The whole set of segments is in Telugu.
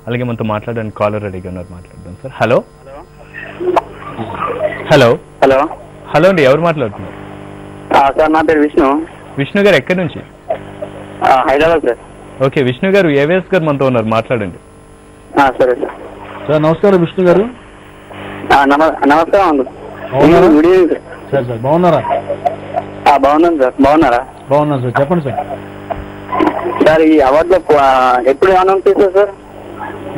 అలాగే మనతో మాట్లాడడానికి కాలర్ రెడీగా ఉన్నారు, మాట్లాడదాం sir. Hello hello hello hello అండి, ఎవరు మాట్లాడుతున్నారు? సార్ నా పేరు విష్ణు. విష్ణు గారు ఎక్కడి నుంచి? హైదరాబాద్ సార్. ఓకే విష్ణు గారు, ఏవిఎస్ గారు మనతో ఉన్నారు, మాట్లాడండి. సరే సార్. సార్ నమస్కారం విష్ణు గారు. నమస్కారం. Good evening sir. సార్ బాగున్నారా? బాగున్నాను సార్. బాగున్నారా? బాగున్నాను సార్. చెప్పండి సార్. సార్ ఈ అవార్డులో ఎప్పుడు అనౌన్స్ చేశారు సార్?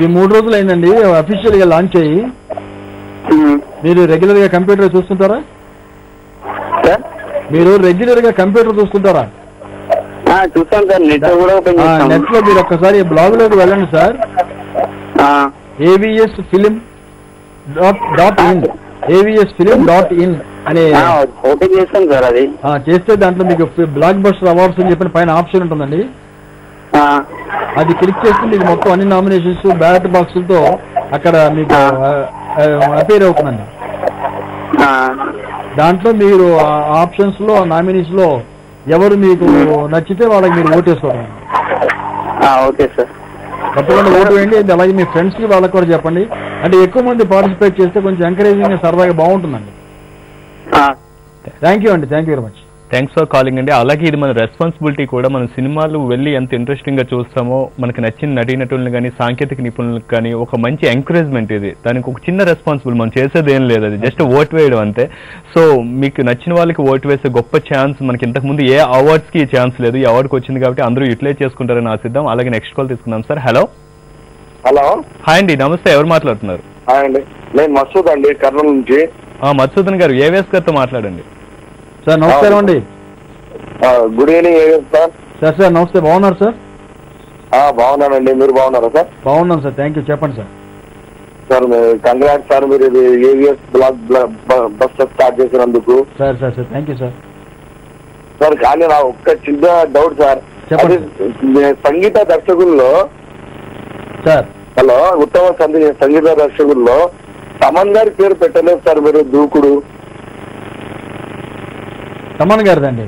ఈ 3 రోజులు అయిందండి అఫీషియల్ గా లాంచ్ అయ్యి. మీరు రెగ్యులర్ గా కంప్యూటర్ చూస్తుంటారా సార్? మీరు రెగ్యులర్ గా కంప్యూటర్ చూస్తుంటారా? చూస్తాను సార్. నెట్ కూడా ఓపెన్ చేస్తాను. నెట్ లో మీరు ఒక్కసారి బ్లాగ్ లోకి వెళ్ళండి సార్. avsfilm.in avsfilm.in అనే ఓపెన్ చేస్తాను సార్. అది చేస్తే దాంట్లో మీకు బ్లాక్ బస్టర్ అవార్డ్స్ అని చెప్పిన పైన ఆప్షన్ ఉంటుందండి. అది క్లిక్ చేస్తే మీకు మొత్తం అన్ని నామినేషన్స్ బ్యాలెట్ బాక్సులతో అక్కడ మీకు అపేర్ అవుతుందండి. దాంట్లో మీరు ఆప్షన్స్ లో నామినీస్ లో ఎవరు మీకు నచ్చితే వాళ్ళకి మీరు ఓటేసుకోండి. Okay sir. తప్పకుండా ఓటు వేయండి. అలాగే మీ ఫ్రెండ్స్ కి వాళ్ళకి కూడా చెప్పండి. అంటే ఎక్కువ మంది పార్టిసిపేట్ చేస్తే కొంచెం ఎంకరేజింగ్ సరదాగా బాగుంటుందండి. థ్యాంక్ యూ అండి. Thank you very much. Thanks for calling అండి. అలాగే ఇది మన రెస్పాన్సిబిలిటీ కూడా. మనం సినిమాలు వెళ్ళి ఎంత ఇంట్రెస్టింగ్ గా చూస్తామో మనకి నచ్చిన నటీనటులను కానీ సాంకేతిక నిపుణులకు కానీ ఒక మంచి ఎంకరేజ్మెంట్ ఇది. దానికి ఒక చిన్న రెస్పాన్సిబుల్, మనం చేసేది ఏం లేదు, అది జస్ట్ ఓట్ వేయడం అంతే. సో మీకు నచ్చిన వాళ్ళకి ఓటు వేసే గొప్ప ఛాన్స్ మనకి ఇంతకు ముందు ఏ అవార్డ్స్ కి ఛాన్స్ లేదు. ఈ అవార్డుకి వచ్చింది కాబట్టి అందరూ యూటిలైజ్ చేసుకుంటారని ఆశిద్దాం. అలాగే నెక్స్ట్ కాల్ తీసుకుందాం సార్. హలో హలో హాయ్ అండి, నమస్తే. ఎవరు మాట్లాడుతున్నారు? హాయ్ అండి, నేను మసూద్ అండి, కర్నూలు నుంచి. మధుసూదన్ గారు, ఏవిఎస్ గారితో మాట్లాడండి. సార్ నమస్కారం అండి. Good evening AVS sir. Sir నమస్తే. బాగున్నారు సార్? బాగున్నానండి, మీరు బాగున్నారా సార్? బాగున్నాను సార్. Thank you. చెప్పండి సార్. సార్ కంగ్రాట్స్ సార్, మీరు ఇది ఏవిఎస్ బ్లాక్ బస్ స్టార్ట్ చేసినందుకు. Sir sir sir thank you sir. Sir కానీ నా ఒక్క చిన్న డౌట్ సార్. చెప్పండి. సంగీత దర్శకుల్లో సార్, హలో, ఉత్తమ సంగీత దర్శకుల్లో తమన్ గారి పేరు పెట్టలేదు సార్ మీరు. దూకుడు తమన్ గారిదండి?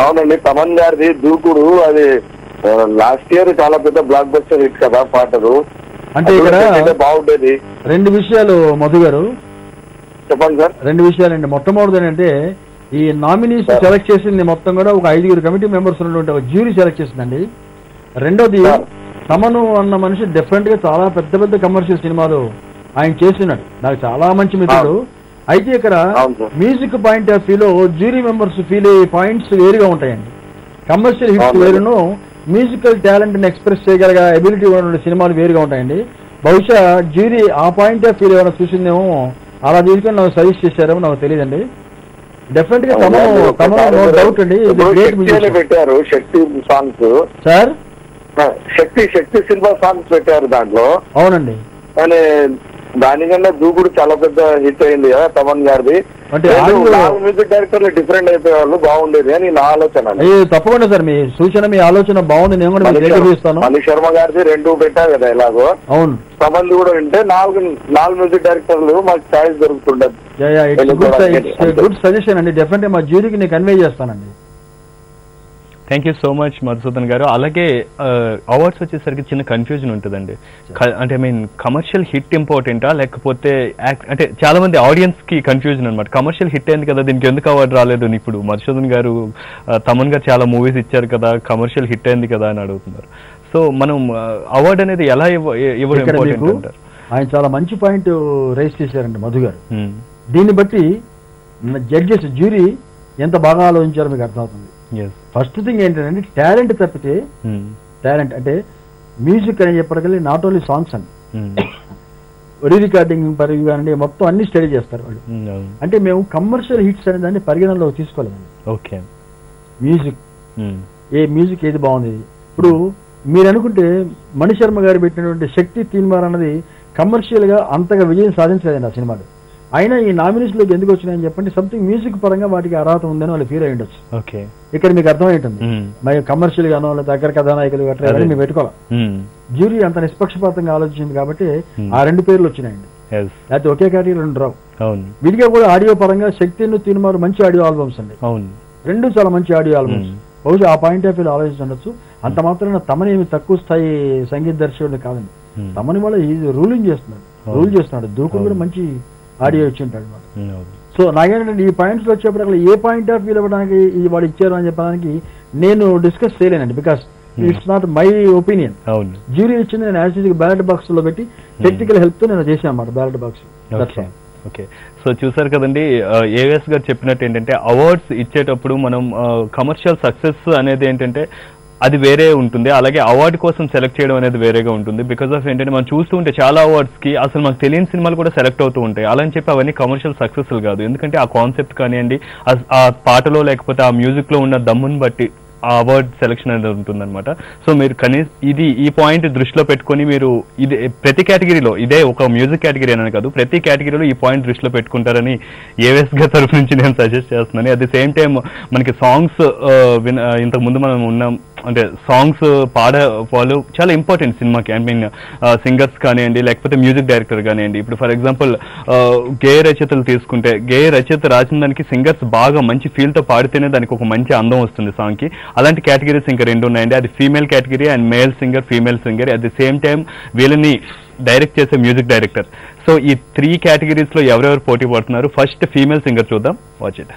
అవునండి, తమన్ గారిది దూకుడు. అది లాస్ట్ ఇయర్ చాలా పెద్ద బ్లాక్ బస్టర్ హిట్ కదా పాటలు. అంటే ఇక్కడ బాగుండేది. 2 విషయాలు మధు గారు. చెప్పండి సార్. 2 విషయాలండి. మొట్టమొదటి ఏంటంటే ఈ నామినీస్ సెలెక్ట్ చేసింది మొత్తం కూడా ఒక 5 కమిటీ మెంబర్స్ ఉన్నటువంటి ఒక జ్యూరీ సెలెక్ట్ చేసిందండి. రెండోది, తమను అన్న మనిషి డిఫరెంట్ గా చాలా పెద్ద పెద్ద కమర్షియల్ సినిమాలు ఆయన చేస్తున్నాడు. నాకు చాలా మంచి మిత్రుడు. అయితే ఇక్కడ మ్యూజిక్ పాయింట్ ఆఫ్ వ్యూలో జ్యూరీ మెంబర్స్ ఫీల్ అయ్యే పాయింట్స్ వేరుగా ఉంటాయండి. కమర్షియల్ హిట్స్ వేరును, మ్యూజికల్ టాలెంట్ ని ఎక్స్ప్రెస్ చేయగల ఎబిలిటీ ఉన్న సినిమాలు వేరుగా ఉంటాయండి. బహుశా జ్యూరీ ఆ పాయింట్ ఆఫ్ వ్యూ ఏమైనా చూసిందేమో, అలా తీసుకొని నాకు సజెస్ట్ చేశారేమో నాకు తెలియదండి. డెఫినెట్ గా నో డౌట్ అండి. పెట్టారు శక్తి సాంగ్స్ సార్. శక్తి సినిమా సాంగ్స్ పెట్టారు దాంట్లో. అవునండి. కానీ దానికన్నా దూకుడు చాలా పెద్ద హిట్ అయింది కదా తమన్ గారిది. అంటే మ్యూజిక్ డైరెక్టర్లు డిఫరెంట్ అయిపోయేవాళ్ళు బాగుండేది అని నా ఆలోచన. తప్పకుండా సార్, మీ సూచన మీ ఆలోచన బాగుంది. నేను కూడా ఏకీభవిస్తాను. మణి శర్మ గారిది 2 పెట్టారు కదా ఎలాగో. అవును, తమన్ కూడా వింటే 4 మ్యూజిక్ డైరెక్టర్లు మాకు ఛాయిస్ దొరుకుతుండదు. గుడ్ సజెషన్ అండి. డెఫినెట్ మా జ్యూరీకి నేను కన్వే చేస్తానండి. Thank you so much Madhusudan గారు. అలాగే అవార్డ్స్ వచ్చేసరికి చిన్న కన్ఫ్యూజన్ ఉంటుందండి. అంటే కమర్షియల్ హిట్ ఇంపార్టెంటా లేకపోతే అంటే చాలా మంది ఆడియన్స్ కి కన్ఫ్యూజన్ అనమాట. కమర్షియల్ హిట్ అయింది కదా, దీనికి ఎందుకు అవార్డు రాలేదు? ఇప్పుడు మధుసూదన్ గారు, తమన్ గారు చాలా మూవీస్ ఇచ్చారు కదా, కమర్షియల్ హిట్ అయింది కదా అని అడుగుతున్నారు. సో మనం అవార్డు అనేది ఎలా ఇవ్వడం ఇంపార్టెంట్ అంటారు? ఆయన చాలా మంచి పాయింట్ రైజ్ చేశారండి మధు గారు. దీన్ని బట్టి జడ్జెస్ జ్యూరీ ఎంత బాగా ఆలోచించారో మీకు అర్థమవుతుంది. ఫస్ట్ థింగ్ ఏంటంటే టాలెంట్ తప్పితే, టాలెంట్ అంటే మ్యూజిక్ అని చెప్పగలి నాట్ ఓన్లీ సాంగ్స్ అండి, రీ రికార్డింగ్ పరిధి కానీ మొత్తం అన్ని స్టడీ చేస్తారు వాళ్ళు. అంటే మేము కమర్షియల్ హిట్స్ అనే దాన్ని పరిగణనలోకి తీసుకోలేదండి. ఓకే, మ్యూజిక్ ఏది బాగుంది. ఇప్పుడు మీరు అనుకుంటే మణి శర్మ గారు పెట్టినటువంటి శక్తి తీన్మార్ అన్నది కమర్షియల్ గా అంతగా విజయం సాధించలేదండి ఆ సినిమాలు. అయినా ఈ నామినేస్ లోకి ఎందుకు వచ్చినాయని చెప్పండి, సంథింగ్ మ్యూజిక్ పరంగా వాటికి అర్హత ఉందని వాళ్ళు ఫీల్ అయి ఉండొచ్చు. ఇక్కడ మీకు అర్థమైంటుంది. మరి కమర్షియల్ గానో లేదా దగ్గర కథానాయకులు గట్రా మీరు పెట్టుకోవాలి. జ్యూరీ అంత నిష్పక్షపాతంగా ఆలోచించింది కాబట్టి ఆ 2 పేర్లు వచ్చినాయండి. లేకపోతే ఒకే కేటగిరీ 2 రావు. విడిగా కూడా ఆడియో పరంగా శక్తిను తీన్మార్ మంచి ఆడియో ఆల్బమ్స్ అండి. 2 చాలా మంచి ఆడియో ఆల్బమ్స్. బహుశా ఆ పాయింట్ ఆఫ్ వ్యూ ఆలోచించవచ్చు. అంత మాత్రాన తమనేమి తక్కువ స్థాయి సంగీత దర్శకుడు కాదండి. తమని వల్ల రూలింగ్ చేస్తున్నాడు, రూల్ చేస్తున్నాడు. దూకుడు కూడా మంచి ఆడియో ఇచ్చి ఉంటాడు అనమాట. సో నాకేంటంటే ఈ పాయింట్స్ వచ్చేప్పుడు ఏ పాయింట్ ఆఫ్ వ్యూ ఇవ్వడానికి వాడు ఇచ్చారు అని చెప్పడానికి నేను డిస్కస్ చేయలేనండి. Because it's not my opinion. Jury ఇచ్చింది నేను యాజ్ బ్యాలెట్ బాక్స్ లో పెట్టి టెక్నికల్ హెల్ప్ తో నేను చేశాను అన్నమాట బ్యాలెట్ బాక్స్. ఓకే, సో చూసారు కదండి ఏవిఎస్ గారు చెప్పినట్టు ఏంటంటే అవార్డ్స్ ఇచ్చేటప్పుడు మనం కమర్షియల్ సక్సెస్ అనేది ఏంటంటే అది వేరే ఉంటుంది, అలాగే అవార్డు కోసం సెలెక్ట్ చేయడం అనేది వేరేగా ఉంటుంది. బికాస్ ఆఫ్ ఏంటంటే మనం చూస్తూ ఉంటే చాలా అవార్డ్స్ కి అసలు మనకు తెలియని సినిమాలు కూడా సెలెక్ట్ అవుతూ ఉంటాయి. అలా అని చెప్పి అవన్నీ కమర్షియల్ సక్సెస్లు కాదు, ఎందుకంటే ఆ కాన్సెప్ట్ కానివ్వండి, ఆ పాటలో లేకపోతే ఆ మ్యూజిక్ లో ఉన్న దమ్ముని బట్టి ఆ అవార్డ్ సెలెక్షన్ అనేది ఉంటుందన్నమాట. సో మీరు ఈ పాయింట్ దృష్టిలో పెట్టుకుని మీరు ఇది ప్రతి కేటగిరీలో, ఇదే ఒక మ్యూజిక్ కేటగిరీ అని కాదు, ప్రతి కేటగిరీలో ఈ పాయింట్ దృష్టిలో పెట్టుకుంటారని ఏవిఎస్ గారి తరఫు నుంచి నేను సజెస్ట్ చేస్తున్నాను. అట్ ది సేమ్ టైం మనకి సాంగ్స్ ఇంతకు ముందు మనం ఉన్నాం అంటే సాంగ్స్ పాడే వాళ్ళు చాలా ఇంపార్టెంట్ సినిమాకి. ఐ మీన్ సింగర్స్ కానివ్వండి లేకపోతే మ్యూజిక్ డైరెక్టర్ కానివ్వండి. ఇప్పుడు ఫర్ ఎగ్జాంపుల్ గేయ రచయితలు తీసుకుంటే గేయ రచయిత రాసిన దానికి సింగర్స్ బాగా మంచి ఫీల్ తో పాడితేనే దానికి ఒక మంచి అందం వస్తుంది సాంగ్ కి. అలాంటి కేటగిరీస్ ఇంకా రెండు ఉన్నాయండి, అది female category and male singer, female singer. At the same time వీళ్ళని డైరెక్ట్ చేసే మ్యూజిక్ డైరెక్టర్. సో ఈ 3 కేటగిరీస్ లో ఎవరెవరు పోటీ పడుతున్నారు? ఫస్ట్ ఫీమేల్ సింగర్ చూద్దాం, వాచ్ ఇట్.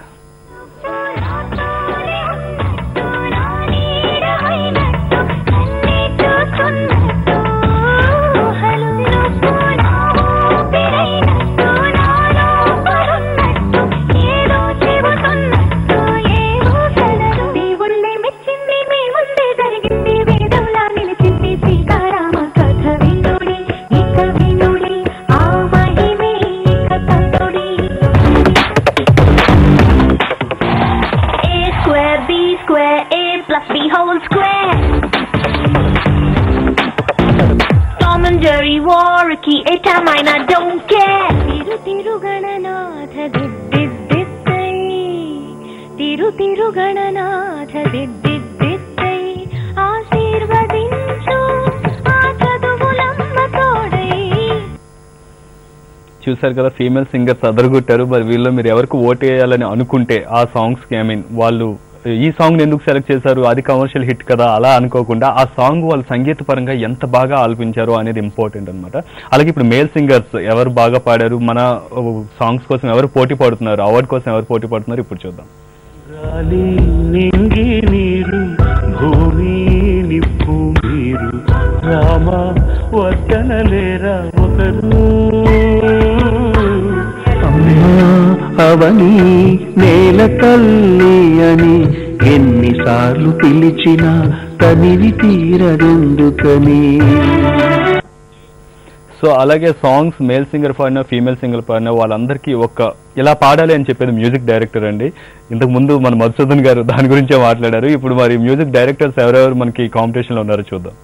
చూసారు కదా, ఫీమేల్ సింగర్స్ అదరగొట్టారు. మరి వీళ్ళు మీరు ఎవరికి ఓట్ వేయాలని అనుకుంటే ఆ సాంగ్స్ కి, ఐ మీన్ వాళ్ళు ఈ సాంగ్ ఎందుకు సెలెక్ట్ చేశారు, అది కమర్షియల్ హిట్ కదా అలా అనుకోకుండా ఆ సాంగ్ వాళ్ళు సంగీత పరంగా ఎంత బాగా ఆలపించారో అనేది ఇంపార్టెంట్ అనమాట. అలాగే ఇప్పుడు మేల్ సింగర్స్ ఎవరు బాగా పాడారు, మన సాంగ్స్ కోసం ఎవరు పోటీ పడుతున్నారు, అవార్డు కోసం ఎవరు పోటీ పడుతున్నారు ఇప్పుడు చూద్దాం. అవని నేల తల్లి అని ఎన్నిసార్లు పిలిచినా తనివి తీరదెందుకని. సో అలాగే సాంగ్స్ మేల్ సింగర్ పాడినా ఫీమేల్ సింగర్ పాడినా వాళ్ళందరికీ ఇలా పాడాలి అని చెప్పేది మ్యూజిక్ డైరెక్టర్ అండి. ఇంతకు ముందు మన మధుసూదన్ గారు దాని గురించే మాట్లాడారు. ఇప్పుడు మరి మ్యూజిక్ డైరెక్టర్స్ ఎవరెవరు మనకి కాంపిటీషన్ లో ఉన్నారో చూద్దాం.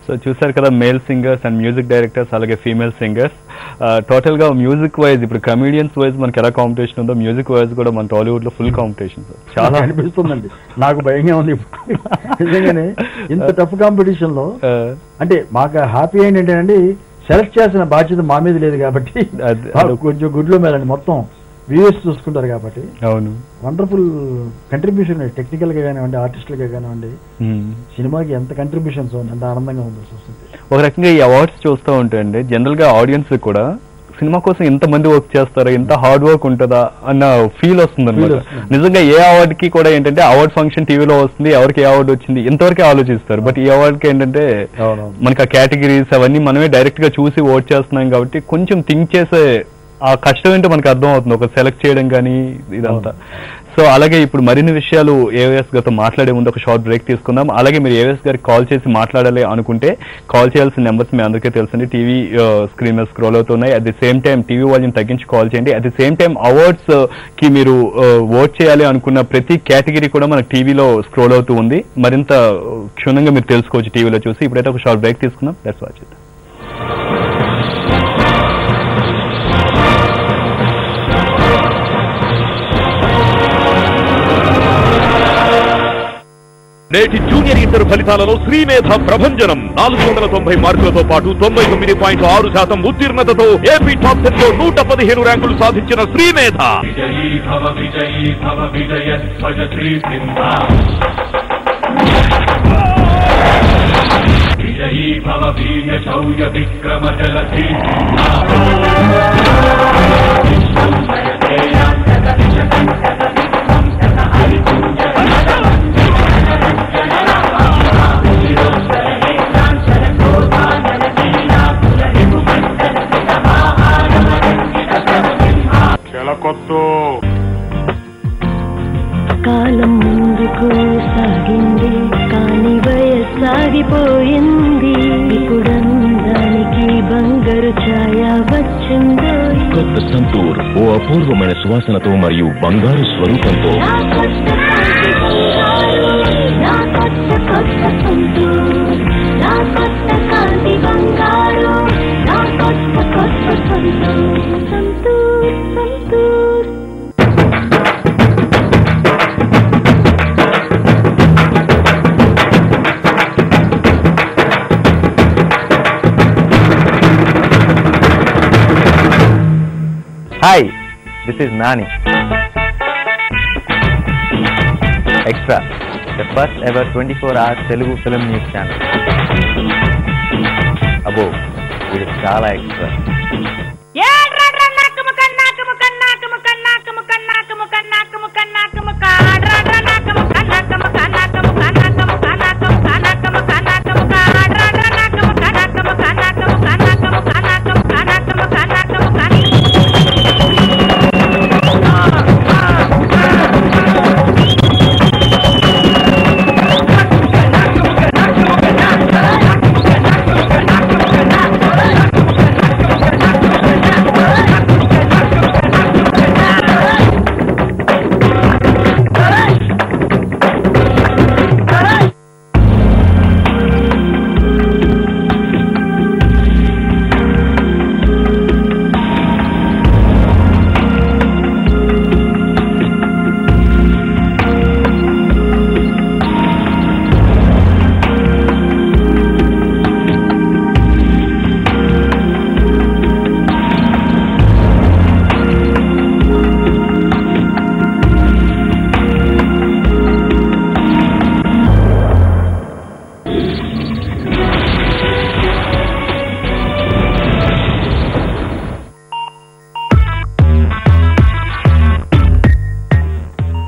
సో చూసారు కదా, male singers and music directors అలాగే ఫీమేల్ సింగర్స్. టోటల్ గా మ్యూజిక్ వైజ్ ఇప్పుడు కమీడియన్స్ వైజ్ మనకి ఎలా కాంపిటీషన్ ఉందో మ్యూజిక్ వైజ్ కూడా మన టాలీవుడ్ లో ఫుల్ కాంపిటీషన్ చాలా అనిపిస్తుందండి. నాకు భయంగా ఉంది నిజంగానే ఇంత టఫ్ కాంపిటీషన్ లో. అంటే మాకు హ్యాపీ ఏంటంటే సెలెక్ట్ చేసిన బాధ్యత మా మీద లేదు కాబట్టి కొంచెం గుడ్లో మేలండి, మొత్తం వ్యూస్ చూసుకుంటారు కాబట్టి. అవును, వండర్ఫుల్ కంట్రిబ్యూషన్ టెక్నికల్ గా కానివ్వండి, ఆర్టిస్టులుగా కానివ్వండి, సినిమాకి ఎంత కంట్రిబ్యూషన్స్ అంత ఆనందంగా ఉంది చూస్తుంది. ఒక రకంగా ఈ అవార్డ్స్ చూస్తూ ఉంటాయండి, జనరల్ గా ఆడియన్స్ కూడా సినిమా కోసం ఎంత మంది వర్క్ చేస్తారా, ఎంత హార్డ్ వర్క్ ఉంటుందా అన్న ఫీల్ వస్తుంది అనమాట. నిజంగా ఏ అవార్డ్ కి కూడా ఏంటంటే అవార్డ్ ఫంక్షన్ టీవీలో వస్తుంది, ఎవరికి ఏ అవార్డు వచ్చింది ఇంతవరకే ఆలోచిస్తారు. బట్ ఈ అవార్డ్ కి ఏంటంటే మనకి ఆ కేటగిరీస్ అవన్నీ మనమే డైరెక్ట్ గా చూసి ఓట్ చేస్తున్నాం కాబట్టి కొంచెం థింక్ చేసే ఆ కష్టం ఏంటో మనకు అర్థం అవుతుంది ఒక సెలెక్ట్ చేయడం కానీ ఇదంతా. సో అలాగే ఇప్పుడు మరిన్ని విషయాలు ఏవిఎస్ గారితో మాట్లాడే ముందు ఒక షార్ట్ బ్రేక్ తీసుకుందాం. అలాగే మీరు ఏవిఎస్ గారికి కాల్ చేసి మాట్లాడాలి అనుకుంటే కాల్ చేయాల్సిన నెంబర్స్ మీ అందరికీ తెలుసండి, టీవీ స్క్రీన్ మీద స్క్రోల్ అవుతున్నాయి. At the same time TV volume తగ్గించి కాల్ చేయండి. At the same time awards కి మీరు ఓట్ చేయాలి అనుకున్న ప్రతి కేటగిరీ కూడా మనకు టీవీలో స్క్రోల్ అవుతూ ఉంది. మరింత క్షుణ్ణంగా మీరు తెలుసుకోవచ్చు టీవీలో చూసి. ఇప్పుడైతే ఒక షార్ట్ బ్రేక్ తీసుకుందాం. Let's watch it. నేటి జూనియర్ ఇంటర్ ఫలితాలలో శ్రీమేధ ప్రభంజనం 490 మార్కులతో పాటు 99.6% ఉత్తీర్ణతతో ఏపీ టాప్ 10 లో 115 ర్యాంకులు సాధించిన శ్రీమేధ కాలం ముందుకు సాగింది కానీ వయస్సాగిపోయింది ఇప్పుడందానికి బంగారు ఛాయ వచ్చిందో కొత్త సంతూర్ ఓ అపూర్వమైన సువాసనతో మరియు బంగారు స్వరూపంతో Hi, this is Nani. Extra, the first ever 24-hour Telugu film news channel. Abo, it is chala extra.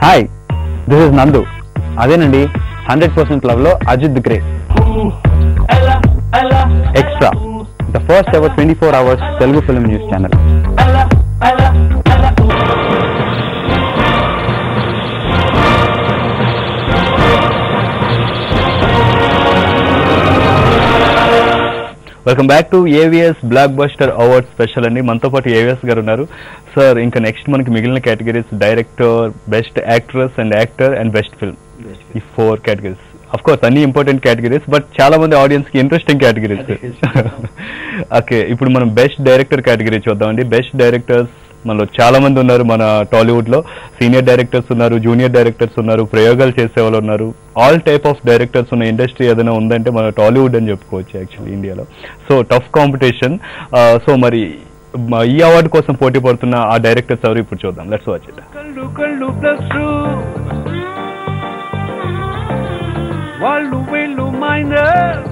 Hi, this is Nandu. అదేనండి 100% love లో Ajith the great. Extra, the first ever 24 hours Telugu film news channel. Welcome back to AVS block buster award special అండి. మనతో పాటు ఏవిఎస్ గారు ఉన్నారు. సార్, ఇంకా నెక్స్ట్ మనకి మిగిలిన categories director, best actress and actor and best film, ఈ 4 కేటగిరీస్. అఫ్ కోర్స్ అన్ని ఇంపార్టెంట్ కేటగిరీస్, బట్ చాలా మంది ఆడియన్స్ కి ఇంట్రెస్టింగ్ కేటగిరీస్. ఓకే, ఇప్పుడు మనం బెస్ట్ డైరెక్టర్ కేటగిరీ చూద్దామండి. బెస్ట్ డైరెక్టర్స్ మనలో చాలా మంది ఉన్నారు. మన టాలీవుడ్ లో సీనియర్ డైరెక్టర్స్ ఉన్నారు, జూనియర్ డైరెక్టర్స్ ఉన్నారు, ప్రయోగాలు చేసే వాళ్ళు ఉన్నారు. ఆల్ టైప్ ఆఫ్ డైరెక్టర్స్ ఉన్న ఇండస్ట్రీ ఏదైనా ఉందంటే మన టాలీవుడ్ అని చెప్పుకోవచ్చు యాక్చువల్లీ ఇండియాలో. So tough competition. సో మరి ఈ అవార్డు కోసం పోటీ పడుతున్న ఆ డైరెక్టర్స్ ఎవరు ఇప్పుడు చూద్దాం. Let's watch it. వాళ్ళు వీళ్ళు మైనస్,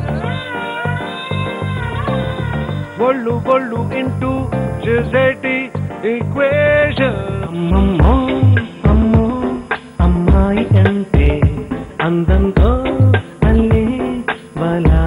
ఒళ్ళు ఒళ్ళు ఇంటూ చేసేటి ఈక్వేషన్. అమ్మమ్మో అమ్మో అమ్మాయి అంటే అందంతో అల్లే బలా.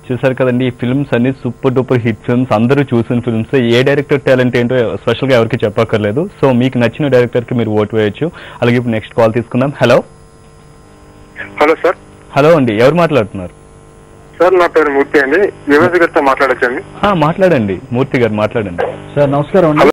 చూసారు కదండి, ఈ ఫిల్మ్స్ అన్ని సూపర్ డూపర్ హిట్ ఫిల్మ్స్, అందరూ చూసిన ఫిల్మ్స్. ఏ డైరెక్టర్ టాలెంట్ ఏంటో స్పెషల్ గా ఎవరికి చెప్పక్కర్లేదు. సో మీకు నచ్చిన డైరెక్టర్ కి మీరు ఓటు వేయొచ్చు. అలాగే ఇప్పుడు నెక్స్ట్ కాల్ తీసుకుందాం. హలో. Hello sir. హలో అండి, ఎవరు మాట్లాడుతున్నారు? సార్ నా పేరు మూర్తి అండి. యువజ్ గారితో మాట్లాడచ్చండి? మాట్లాడండి మూర్తి గారు, మాట్లాడండి. సార్ నమస్కారం అండి.